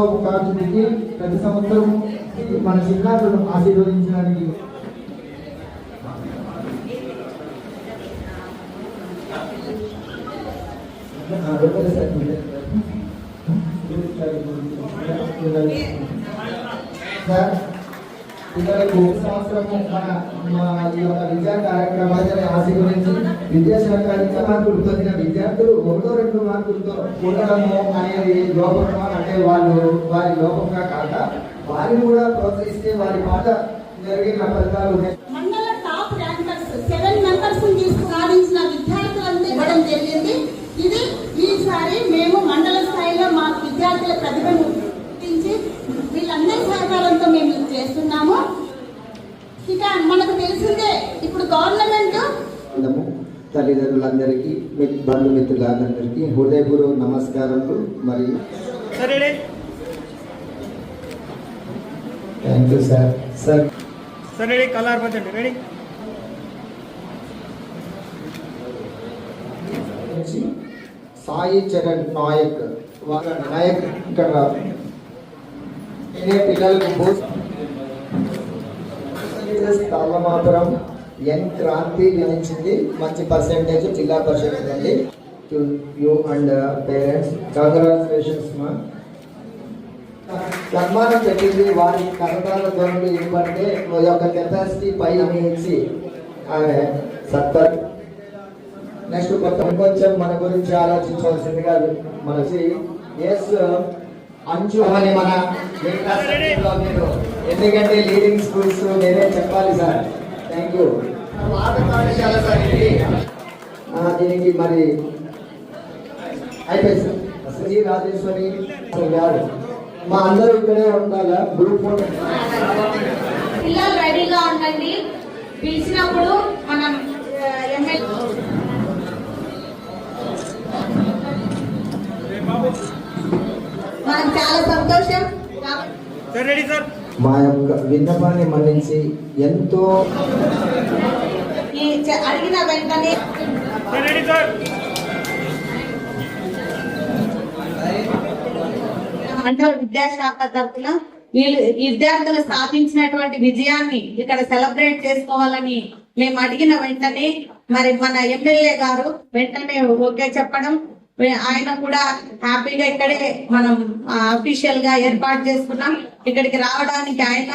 ఉపాధికి ప్రతి సంవత్సరం మన చిన్నారులను ఆశీర్వదించడానికి పిల్లలకు సంవత్సరము మన ఈ యొక్క విద్యా కార్యక్రమాన్ని ఆశీర్వదించి విద్యాశాఖ మార్కులు పొందిన విద్యార్థులు 1-2 మార్కులతో ఉండడము అనేది లోపంగా, అంటే వారి లోపంగా కాక వారిని కూడా ప్రోత్సహిస్తే వారి మాట జరిగిన ఫలితాలు మండల టాప్ ర్యాంకర్స్ 7 మెంబర్స్ సాధించిన విద్యార్థులంతా ఇవ్వడం జరిగింది. ఇది ఈసారి మేము మండల స్థాయిలో మా విద్యార్థుల ప్రతిభను గుర్తించి వీళ్ళందరి సహకారంతో మేము చేస్తున్నాము. ఇక మనకు తెలిసిందే ఇప్పుడు గవర్నమెంట్ తల్లిదండ్రులందరికీ, బంధుమిత్రులందరికీ హృదయపూర్వక నమస్కారములు. మరియు thank you sir. Sai Charan Naik ఇక్కడ పిల్లలకు తాళమాపురం ఎన్ క్రాంతి గణించింది. మంచి పర్సెంటేజ్ జిల్లా పరిషత్ నుండి. యూ అండ్ పేరెంట్స్ కంగ్రాచులేషన్స్ మా. సన్మానం పెట్టింది వారి కథనాల ధోరణి ఏమంటే యొక్క కెపాసిటీ పై ఇచ్చి ఆమె సత్పర్. నెక్స్ట్ కొంచెం మన గురించి ఆలోచించవలసిందిగా మనకి అంచు అని మన మీరు ఎందుకంటే లీడింగ్ స్కూల్స్ నేనే చెప్పాలి సార్. Thank you. పాఠశాల సార్ ఇది. దీనికి మరి అయిపోయింది సార్. శ్రీ రాజేశ్వరి గారు మా అందరూ ఇక్కడే ఉండాలా? గ్రూప్ పిల్లలు రెడీగా ఉండండి. పిలిచినప్పుడు మనం మనకు చాలా సంతోషం. మా యొక్క విన్నపాన్ని మన్నించి ఎంతో అడిగిన వెంటనే మండల విద్యాశాఖ తరఫున వీళ్ళు విద్యార్థులు సాధించినటువంటి విజయాన్ని ఇక్కడ సెలబ్రేట్ చేసుకోవాలని మేము అడిగిన వెంటనే మరి మన ఎమ్మెల్యే గారు వెంటనే ఓకే చెప్పడం, ఆయన కూడా హ్యాపీగా ఇక్కడే మనం అఫీషియల్ గా ఏర్పాటు చేసుకున్నాం. ఇక్కడికి రావడానికి ఆయన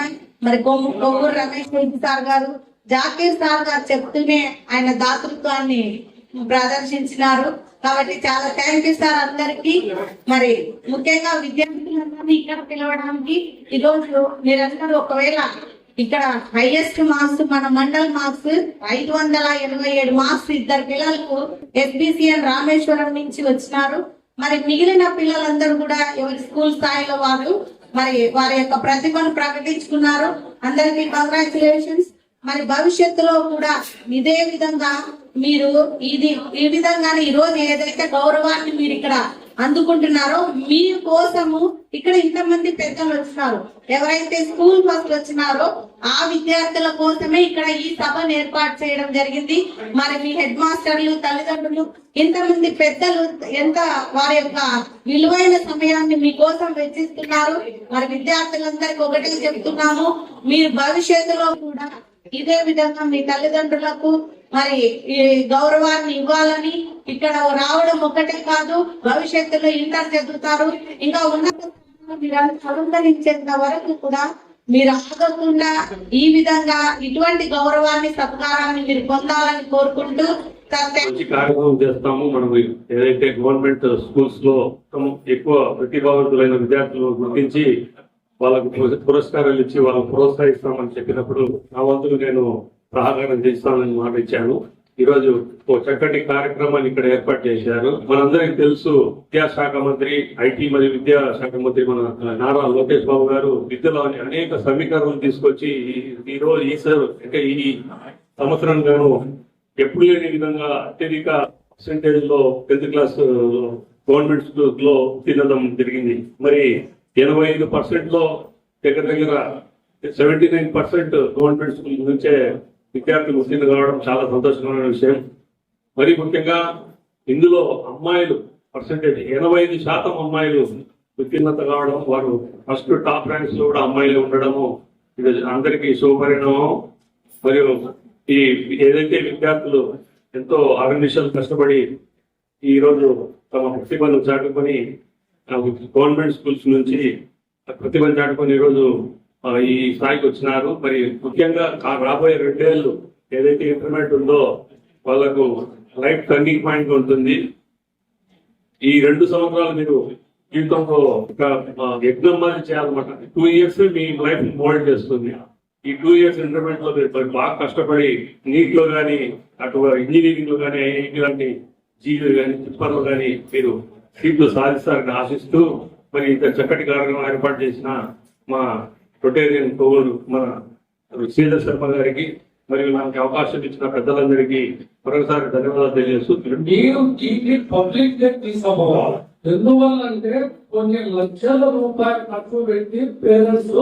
మరి కొవ్వూరు రమేష్ సార్ గారు, జాకీర్ సార్ గారు చెప్తూనే ఆయన దాతృత్వాన్ని ప్రదర్శించినారు. కాబట్టి చాలా థ్యాంక్ యూ సార్ అందరికి. మరి ముఖ్యంగా విద్యార్థులందరినీ ఇక్కడ పిలవడానికి ఈరోజు మీరందరూ ఒకవేళ ఇక్కడ హైయెస్ట్ మార్క్స్ మన మండల్ మార్క్స్ 587 మార్క్స్ ఇద్దరు పిల్లలకు ఎస్బిసిఎన్ రామేశ్వరం నుంచి వచ్చినారు. మరి మిగిలిన పిల్లలందరూ కూడా ఎవరి స్కూల్ స్థాయిలో వారు మరి వారి యొక్క ప్రతిభను ప్రకటించుకున్నారు. అందరికీ కంగ్రాచులేషన్స్. మరి భవిష్యత్తులో కూడా ఇదే విధంగా మీరు ఈ విధంగానే ఈ రోజు ఏదైతే గౌరవాన్ని మీరు ఇక్కడ అందుకుంటున్నారో మీ కోసము ఇక్కడ ఇంతమంది పెద్దలు వచ్చినారు. ఎవరైతే స్కూల్ ఫస్ట్ వచ్చినారో ఆ విద్యార్థుల కోసమే ఇక్కడ ఈ సభను ఏర్పాటు చేయడం జరిగింది. మరి మీ హెడ్ మాస్టర్లు, తల్లిదండ్రులు, ఇంతమంది పెద్దలు ఎంత వారి యొక్క విలువైన సమయాన్ని మీకోసం వెచ్చిస్తున్నారు. మరి విద్యార్థులందరికీ ఒకటే చెప్తున్నాము, మీరు భవిష్యత్తులో కూడా ఇదే విధంగా మీ తల్లిదండ్రులకు మరి ఈ గౌరవాన్ని ఇవ్వాలని ఇక్కడ రావడం ఒకటే కాదు, భవిష్యత్తులో ఇంటర్ చదువుతారు, ఇంకా ఉన్నత అలంకరించేంత వరకు కూడా మీరు ఆగకుండా ఈ విధంగా ఇటువంటి గౌరవాన్ని, సత్కారాన్ని మీరు పొందాలని కోరుకుంటూ కార్యక్రమం చేస్తాము. మనం ఏదైతే గవర్నమెంట్ స్కూల్స్ లో ఎక్కువ ప్రతిభావంతులైన విద్యార్థులు గుర్తించి వాళ్ళకు పురస్కారాలు ఇచ్చి వాళ్ళకు ప్రోత్సహిస్తామని చెప్పినప్పుడు నా వంతులు నేను సహకారం చేస్తానని మాట ఇచ్చాను. ఈరోజు ఓ చక్కటి కార్యక్రమాన్ని ఇక్కడ ఏర్పాటు చేశారు. మనందరికీ తెలుసు, విద్యాశాఖ మంత్రి, ఐటీ మరియు విద్యాశాఖ మంత్రి మన నారా లోకేష్ బాబు గారు విద్యలో అనేక సమీకరణలు తీసుకొచ్చి అంటే ఈ సంవత్సరం గాను ఎప్పుడు లేని విధంగా అత్యధిక పర్సెంటేజ్ లో 10th క్లాస్ గవర్నమెంట్ స్కూల్ లో తినడం జరిగింది. మరి 85% లో దగ్గర 79% గవర్నమెంట్ స్కూల్ నుంచే విద్యార్థులు ఉత్తీర్ణ కావడం చాలా సంతోషకరమైన విషయం. మరి ముఖ్యంగా ఇందులో అమ్మాయిలు పర్సెంటేజ్ 85% అమ్మాయిలు ఉత్తీర్ణత కావడం, వారు ఫస్ట్ టాప్ ర్యాంక్స్ లో కూడా అమ్మాయిలు ఉండడము ఇది అందరికీ శుభపరిణామం. మరియు ఈ ఏదైతే విద్యార్థులు ఎంతో అహర్నిశలు కష్టపడి ఈ రోజు తమ ప్రతిభను చాటుకొని గవర్నమెంట్ స్కూల్స్ నుంచి ప్రతిభను చాటుకొని ఈ రోజు ఈ స్థాయికి వచ్చినారు. మరి ముఖ్యంగా రాబోయే 2 ఏళ్ళు ఏదైతే ఇంటర్మీడియట్ ఉందో వాళ్ళకు లైఫ్ టర్నింగ్ పాయింట్ ఉంటుంది. ఈ 2 సంవత్సరాలు మీరు జీవితంలో ఒక యజ్ఞం మాది చేయాలన్నమాట. 2 ఇయర్స్ మీ లైఫ్ మోల్డ్ చేస్తుంది. ఈ 2 ఇయర్స్ ఇంటర్మీడియట్ లో మీరు బాగా కష్టపడి నీట్ లో కానీ అటు ఇంజనీరింగ్ లో కానీ ఐఐటి కానీ జీలో కానీ ప్రిన్సిపల్ లో కానీ మీరు సీట్లు సాధిస్తారని ఆశిస్తూ మరి ఇంత చక్కటి కార్యక్రమం ఏర్పాటు చేసిన మా రొటేరియన్ కోవూరు మన శ్రీధర్ శర్మ గారికి మరియు నాకు అవకాశం ఇచ్చిన పెద్దలందరికీ మరొకసారి ధన్యవాదాలు తెలియజేస్తూ మీరు దీన్ని పబ్లిక్ తీసుకోవాలి. ఎందువల్లంటే కొన్ని లక్షల రూపాయలు ఖర్చు పెట్టి పేరెంట్స్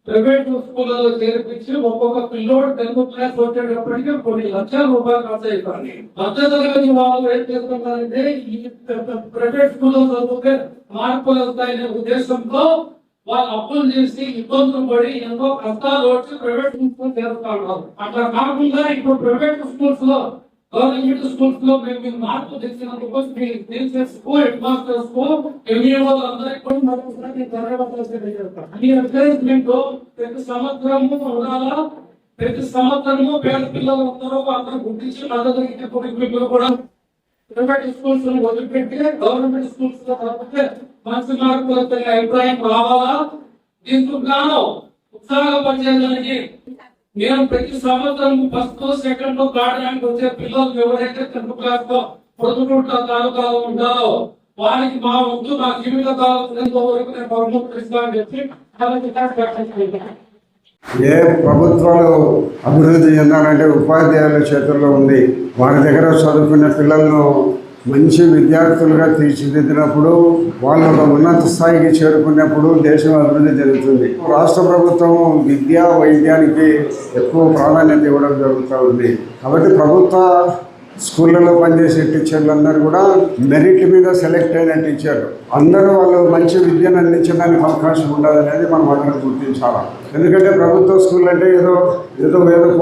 ప్రైవేట్ స్కూళ్ళలో చేర్పించి ఒక్కొక్క పిల్లోడు 10th క్లాస్ వచ్చేటప్పటికి కొన్ని లక్షల రూపాయలు ఖర్చు అవుతాయి. మధ్యతరగతి వాళ్ళు ఏం చేస్తున్నారంటే ఈ ప్రైవేట్ స్కూల్లో చదివితే మార్పులు వస్తాయనే ఉద్దేశంతో వాళ్ళు అప్పులు చేసి ఇబ్బందులు పడి ఎంతో కష్టాలు వచ్చి ప్రైవేట్ స్కూల్స్ చేరుతున్నారు. అట్లా కాకుండా ఇప్పుడు ప్రైవేట్ స్కూల్స్ లో గవర్నమెంట్ స్కూల్స్ లో మేము మార్పు తెచ్చినందుకు హెడ్ మాస్టర్స్ కు అందరికీ కూడా మరొకసారి ధన్యవాదాలు తెలియజేస్తాం. ఈ ఎంకరేజ్మెంట్ ప్రతి సంవత్సరము ఉండాలా. ప్రతి సంవత్సరము పేద పిల్లలు అందరూ గుర్తించి మద్దతు కుటుంబీకులు కూడా ప్రైవేట్ స్కూల్స్ వదిలిపెట్టి గవర్నమెంట్ స్కూల్స్ లో చదివితే మంచి మార్కులతో అభిప్రాయం రావాలా. దీంతో గాను ఉత్సాహపరిచేదానికి మేము ప్రతి సంవత్సరం 1st, 2nd, 3rd ర్యాంక్ వచ్చే పిల్లలు ఎవరైతే 10th క్లాస్ లో పొద్దుటూట్ల తాలూకాలో ఉంటారో వారికి మా వంతు మా జీవిత కాలంలో వరకు నేను బహుమతిస్తానని చెప్పి ఏ ప్రభుత్వాలు అభివృద్ధి చెందాలంటే ఉపాధ్యాయుల చేతుల్లో ఉంది. వారి దగ్గర చదువుకున్న పిల్లలను మంచి విద్యార్థులుగా తీర్చిదిద్దినప్పుడు వాళ్ళు ఒక ఉన్నత స్థాయికి చేరుకున్నప్పుడు దేశం అభివృద్ధి జరుగుతుంది. రాష్ట్ర ప్రభుత్వం విద్యా వైద్యానికి ఎక్కువ ప్రాధాన్యత ఇవ్వడం జరుగుతూ ఉంది. కాబట్టి ప్రభుత్వ స్కూళ్ళలో పనిచేసే టీచర్లందరూ కూడా మెరిట్ మీద సెలెక్ట్ అయిన టీచర్లు అందరూ వాళ్ళు మంచి విద్యను అందించడానికి అవకాశం ఉండదనేది మనం అందరం గుర్తించాలి. ఎందుకంటే ప్రభుత్వ స్కూల్ అంటే ఏదో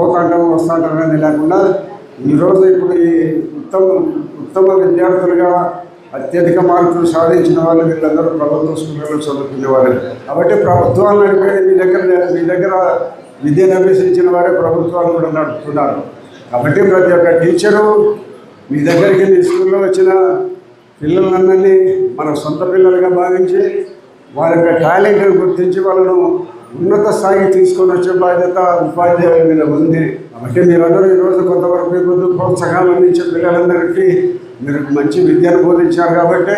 పోతాంటాం వస్తాంటాం అనేది లేకుండా ఈరోజు ఇప్పుడు ఈ ఉత్తమ విద్యార్థులుగా అత్యధిక మార్కులు సాధించిన వాళ్ళు వీళ్ళందరూ ప్రభుత్వ స్కూళ్ళలో చదువుకునే వాళ్ళు. కాబట్టి ప్రభుత్వాలు నడిపేది మీ దగ్గర విద్యను అభ్యసించిన వారే ప్రభుత్వాలు కూడా నడుపుతున్నారు. కాబట్టి ప్రతి ఒక్క టీచరు మీ దగ్గరికి మీ స్కూల్లో వచ్చిన పిల్లలందరినీ మన సొంత పిల్లలుగా భావించి వారి యొక్క టాలెంట్ని గుర్తించి వాళ్ళను ఉన్నత స్థాయికి తీసుకొని వచ్చే బాధ్యత ఉపాధ్యాయుల మీద ఉంది. కాబట్టి మీరందరూ ఈరోజు కొంతవరకు ప్రోత్సాహాలు అందించే పిల్లలందరికీ మీరు మంచి విద్యను బోధించారు. కాబట్టి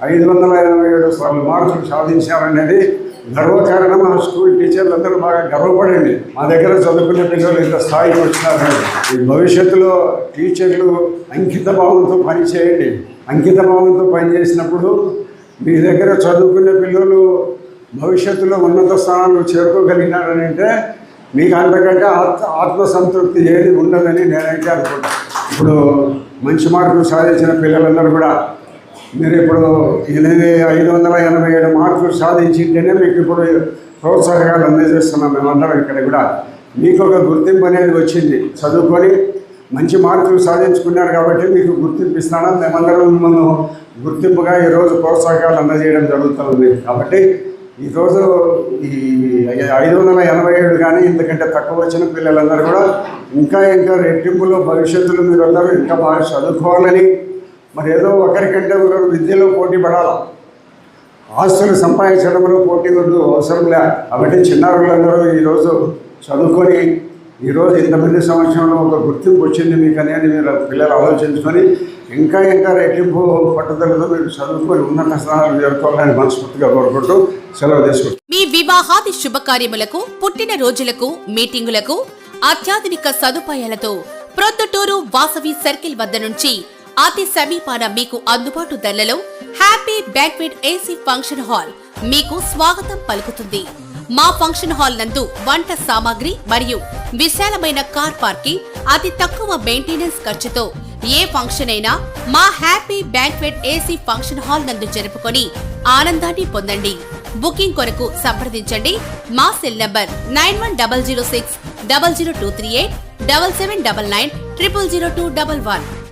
587 మార్కులు సాధించారనేది గర్వకారణం. మన స్కూల్ టీచర్లు అందరూ బాగా గర్వపడండి. మా దగ్గర చదువుకునే పిల్లలు ఇంత స్థాయికి వచ్చినారని. ఈ భవిష్యత్తులో టీచర్లు అంకిత భావంతో పనిచేయండి. అంకిత భావంతో పనిచేసినప్పుడు మీ దగ్గర చదువుకునే పిల్లలు భవిష్యత్తులో ఉన్నత స్థానాలు చేరుకోగలిగినారని అంటే మీకు అంతకంటే ఆత్మసంతృప్తి ఏది ఉండదని నేనైతే అనుకుంటాను. ఇప్పుడు మంచి మార్కులు సాధించిన పిల్లలందరూ కూడా మీరు ఇప్పుడు 587 మార్కులు సాధించింటేనే మీకు ఇప్పుడు ప్రోత్సాహకాలు అందజేస్తున్నాం. మేమందరం ఇక్కడ కూడా మీకు ఒక గుర్తింపు అనేది వచ్చింది. చదువుకొని మంచి మార్కులు సాధించుకున్నారు కాబట్టి మీకు గుర్తింపు ఇస్తున్నాను. మేమందరం మిమ్మల్ని గుర్తింపుగా ఈరోజు ప్రోత్సాహకాలు అందజేయడం జరుగుతుంది. కాబట్టి ఈరోజు ఈ 587 కానీ ఇంతకంటే తక్కువ వచ్చిన పిల్లలందరూ కూడా ఇంకా రెట్టింపులో భవిష్యత్తులో మీరందరూ ఇంకా బాగా చదువుకోవాలని, మరి ఏదో ఒకరికంటే ఒకరు విద్యలో పోటీ పడాలి. ఆస్తులు సంపాదించడంలో పోటీ వద్దు, అవసరం లే. కాబట్టి చిన్నారులందరూ ఈరోజు చదువుకొని ఈరోజు ఇంతమంది సంవత్సరంలో ఒక గుర్తింపు వచ్చింది మీకు అనేది మీరు పిల్లలు ఆలోచించుకొని ఇంకా రెట్టింపు పట్టుదలతో మీరు చదువుకొని ఉన్నత స్థానాలు చేరుకోవాలని మనస్ఫూర్తిగా కోరుకుంటూ సెలవు తీసుకుంటాం. మీ వివాహాది శుభకార్యములకు, పుట్టిన రోజులకు, మీటింగులకు అత్యాధునిక సదుపాయాలతో ప్రొద్దుటూరు వాసవి సర్కిల్ వద్ద నుంచి అతి సమీపాన మీకు అందుబాటు ధరలలో happy banquet AC function hall మీకు స్వాగతం పలుకుతుంది. మా ఫంక్షన్ హాల్ నందు వంట సామాగ్రి మరియు విశాలమైన కార్ పార్కింగ్, అతి తక్కువ మెయింటెనెన్స్ ఖర్చుతో ఏ ఫంక్షన్ అయినా మా happy banquet AC function hall నందు జరుపుకొని ఆనందాన్ని పొందండి. బుకింగ్ కొరకు సంప్రదించండి మా సెల్ నంబర్ 9100600238 7799 000211.